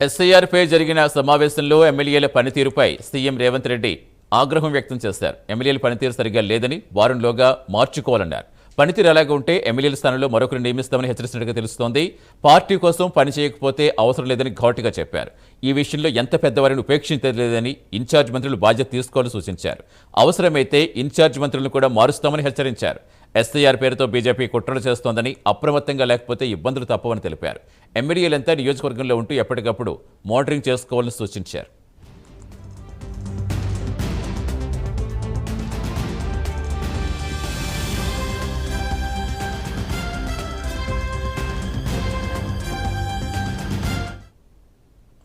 ఎస్ఐఆర్పై జరిగిన సమావేశంలో ఎమ్మెల్యేల పనితీరుపై సీఎం రేవంత్ రెడ్డి ఆగ్రహం వ్యక్తం చేశారు. ఎమ్మెల్యేల పనితీరు సరిగ్గా లేదని, వారంలోగా మార్చుకోవాలన్నారు. పనితీరు ఎలాగ ఉంటే ఎమ్మెల్యేల స్థానంలో మరొకరు నియమిస్తామని హెచ్చరిస్తున్నట్టుగా తెలుస్తోంది. పార్టీ కోసం పని చేయకపోతే అవసరం లేదని ఘాటుగా చెప్పారు. ఈ విషయంలో ఎంత పెద్దవారిని ఉపేక్షించలేదని ఇన్ఛార్జ్ మంత్రులు బాధ్యత తీసుకోవాలని సూచించారు. అవసరమైతే ఇన్ఛార్జ్ మంత్రులను కూడా మారుస్తామని హెచ్చరించారు. ఎస్ఐఆర్ పేరుతో బీజేపీ కుట్రలు చేస్తోందని, అప్రమత్తంగా లేకపోతే ఇబ్బందులు తప్పవని తెలిపారు. ఎమ్మెల్యేలంతా నియోజకవర్గంలో ఉంటూ ఎప్పటికప్పుడు మానిటరింగ్ చేసుకోవాలని సూచించారు.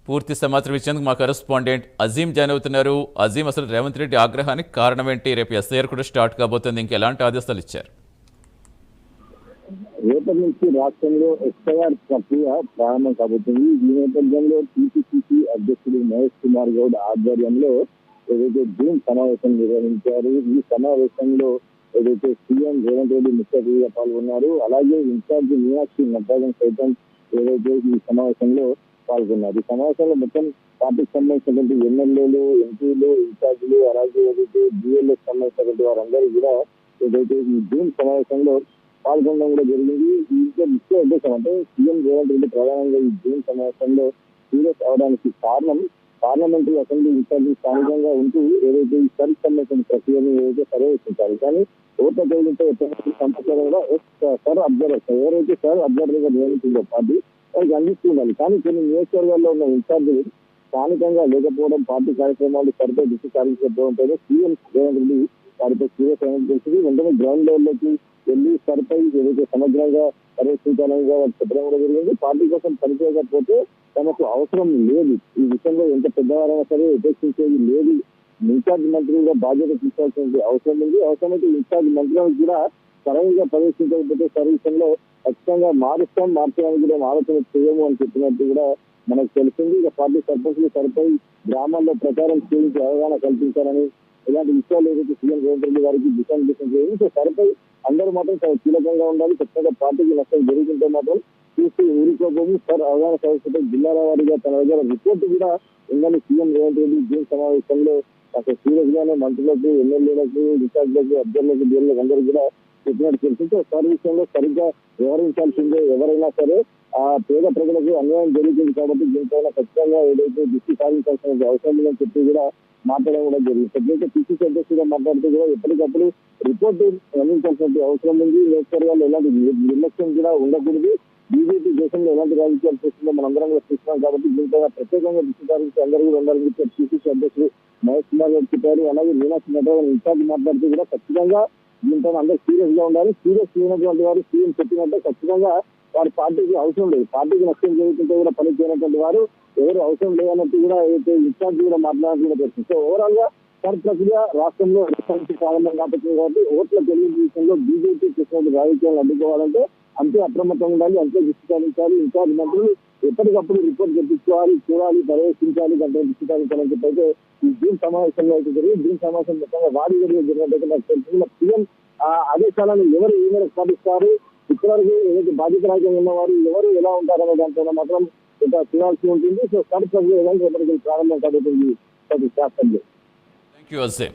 పూర్తి సమాచారం ఇచ్చేందుకు మా కరెస్పాండెంట్ అజీం జాయిన్ అవుతున్నారు. అజీం, అసలు రేవంత్ రెడ్డి ఆగ్రహానికి కారణం ఏంటి? రేపు ఎస్ఐఆర్ కూడా స్టార్ట్ కాబోతుంది. ఇంకా ఎలాంటి ఆదేశాలు ఇచ్చారు? రేపటి నుంచి రాష్ట్రంలో ఎస్ఐఆర్ ప్రక్రియ ప్రారంభం కాబోతుంది. ఈ నేపథ్యంలో టీపీసీసీ అధ్యక్షుడు మహేష్ కుమార్ గౌడ్ ఆధ్వర్యంలో ఏదైతే జూమ్ సమావేశం నిర్వహించారు. ఈ సమావేశంలో ఏదైతే సీఎం రేవంత్ రెడ్డి ముఖ్య అతిథిగా పాల్గొన్నారు. అలాగే ఇన్ఛార్జి మీనాక్షి నటరాజన్ సైతం ఏదైతే ఈ సమావేశంలో పాల్గొన్నారు. ఈ సమావేశంలో మొత్తం పార్టీకి సంబంధించినటువంటి ఎమ్మెల్యేలు, ఎంపీలు, ఇన్ఛార్జీలు, అలాగే ఏదైతే బిఎల్ఎస్ సంబంధించినటువంటి వారందరూ కూడా ఏదైతే ఈ జూమ్ సమావేశంలో పాల్గొనడం కూడా జరిగింది. ఇంకే ముఖ్య ఉద్దేశం అంటే సీఎం రేవంత్ రెడ్డి ప్రధానంగా ఈ జూన్ సమావేశంలో సీరియస్ అవడానికి కారణం పార్లమెంటరీ అసెంబ్లీ ఇన్ఛార్జి స్థానికంగా ఉంటూ ఏదైతే ఈ సర్చ్ సంబంధించిన ప్రక్రియను ఏదైతే పర్యవేక్షించారు. కానీ ఓట్ల తేలింటే సంపర్కంగా కూడా సర్ అబ్జర్వర్ ఎవరైతే సర్ అబ్జర్వర్ గా నియమించిందో పార్టీ వారికి అందిస్తుండాలి. కానీ కొన్ని నియోజకవర్గాల్లో ఉన్న ఇన్ఛార్జీలు స్థానికంగా లేకపోవడం, పార్టీ కార్యక్రమాలు సరిపై దృష్టి సారించకపోవడంతో సీఎం రేవంత్ రెడ్డి వారిపై సీరియస్ అయినట్టు తెలిసింది. వెంటనే గ్రౌండ్ లెవెల్లోకి వెళ్లి సరిపై ఏదైతే సమగ్రంగా పర్యవేక్షించాలని వారు చెప్పడం కూడా జరిగింది. పార్టీ కోసం పనిచేయకపోతే తమకు అవసరం లేదు, ఈ విషయంలో ఎంత పెద్దవారైనా సరే ఉపేక్షించేది లేదు, ఇన్ఛార్జ్ మంత్రులుగా బాధ్యత తీసుకోవాల్సిన అవసరం ఉంది. అవసరమైతే ఇన్ఛార్జ్ మంత్రులకు కూడా సరైనగా ప్రవేశించకపోతే సర్వీసంలో ఖచ్చితంగా మార్చడానికి కూడా ఆలోచన చేయము అని చెప్పినట్టు కూడా మనకు తెలిసింది. ఇక పార్టీ సర్పంచులు సరిపై గ్రామాల్లో ప్రచారం చేయించి అవగాహన కల్పించాలని, ఇలాంటి విషయాలు ఏదైతే సీఎం రేవంత్ రెడ్డి గారికి దిశానిర్దేశం చేయాలి. సో సరిపై అందరూ మాత్రం చాలా కీలకంగా ఉండాలి. ఖచ్చితంగా పార్టీకి నష్టం జరుగుతుంటే మాత్రం చూసి ఊరుకోబోము. సార్ అవగాహన సదస్సుపై జిల్లాల వారీగా తన దగ్గర రిపోర్టు కూడా ఉందని సీఎం రేవంత్ రెడ్డి జూన్ సమావేశంలో అసలు సీరియస్ గానే మంత్రులకు, ఎమ్మెల్యేలకు, ఇన్ఛార్జీలకు, అభ్యర్థులకు, బిల్లులకు అందరూ కూడా చెప్పినట్టు తెలిసింది. సార్ విషయంలో సరిగ్గా వ్యవహరించాల్సిందే. ఎవరైనా సరే ఆ పేద ప్రజలకు అన్యాయం జరుగుతుంది కాబట్టి దీనిపైన ఖచ్చితంగా ఏదైతే దృష్టి సాధించాల్సిన అవసరం ఉందని చెప్పి కూడా మాట్లాడడం కూడా జరిగింది. ప్రత్యేక పిసిసి అధ్యక్షుడిగా మాట్లాడుతూ కూడా ఎప్పటికప్పుడు రిపోర్టు అందించాల్సిన అవసరం ఉంది. నియోజకవర్గాల్లో ఎలాంటి నిర్లక్ష్యం కూడా ఉండకూడదు. బీజేపీ దేశంలో ఎలాంటి రాజకీయాలు చేస్తుందో మనందరం కూడా చూస్తున్నాం కాబట్టి దీనిపైన ప్రత్యేకంగా దృష్టి సారించి అందరూ కూడా ఉండాలని చెప్పి పిసిసి అధ్యక్షుడు మహేష్ కుమార్ గారు చెప్పారు. అలాగే మీనాక్షి నటరాజన్ ఇన్ఛార్జ్ మాట్లాడుతూ కూడా ఖచ్చితంగా దీనిపైన అందరూ సీరియస్ గా ఉండాలి. సీరియస్ లేనటువంటి వారు సీఎం చెప్పినట్టే ఖచ్చితంగా వారి పార్టీకి అవసరం లేదు, పార్టీకి నష్టం జరుగుతుంటే కూడా పని చేయనటువంటి వారు ఎవరు అవసరం లేదన్నట్టు కూడా అయితే ఇన్ఛార్జ్ కూడా మాట్లాడాల్సిన పరిస్థితి. సో ఓవరాల్ గా సర్ ప్రక్రియ రాష్ట్రంలో ప్రారంభం కాబోతుంది కాబట్టి ఓట్ల తెలుగు విషయంలో బీజేపీ చేసినటువంటి రాజకీయాలను అడ్డుకోవాలంటే అంతే అప్రమత్తంగా ఉండాలి, అంతే దృష్టి సారించాలి. ఇన్ఛార్జ్ మంత్రులు ఎప్పటికప్పుడు రిపోర్ట్ తెప్పించుకోవాలి, చూడాలి, పర్యవేక్షించాలి, దాంట్లో దృష్టి సారించాలని చెప్పి అయితే ఈ జూన్ సమావేశంలో అయితే జరిగింది. జూన్ సమావేశం మొత్తంగా వారి జరిగినట్టయితే నాకు తెలిసిన సీఎం ఆదేశాలను ఎవరు ఏ మేరకు పాటిస్తారు, ఇప్పటివరకు ఏదైతే బాధ్యత రాజ్యం ఉన్నవారు ఎవరు ఎలా ఉంటారనే దాంట్లో మాత్రం ఇంకా చూడాల్సి ఉంటుంది. సో సర్ ప్రక్రియ ఎప్పటికీ ప్రారంభం కాబోతుంది శాస్త్రంలో. Thank you Azeem.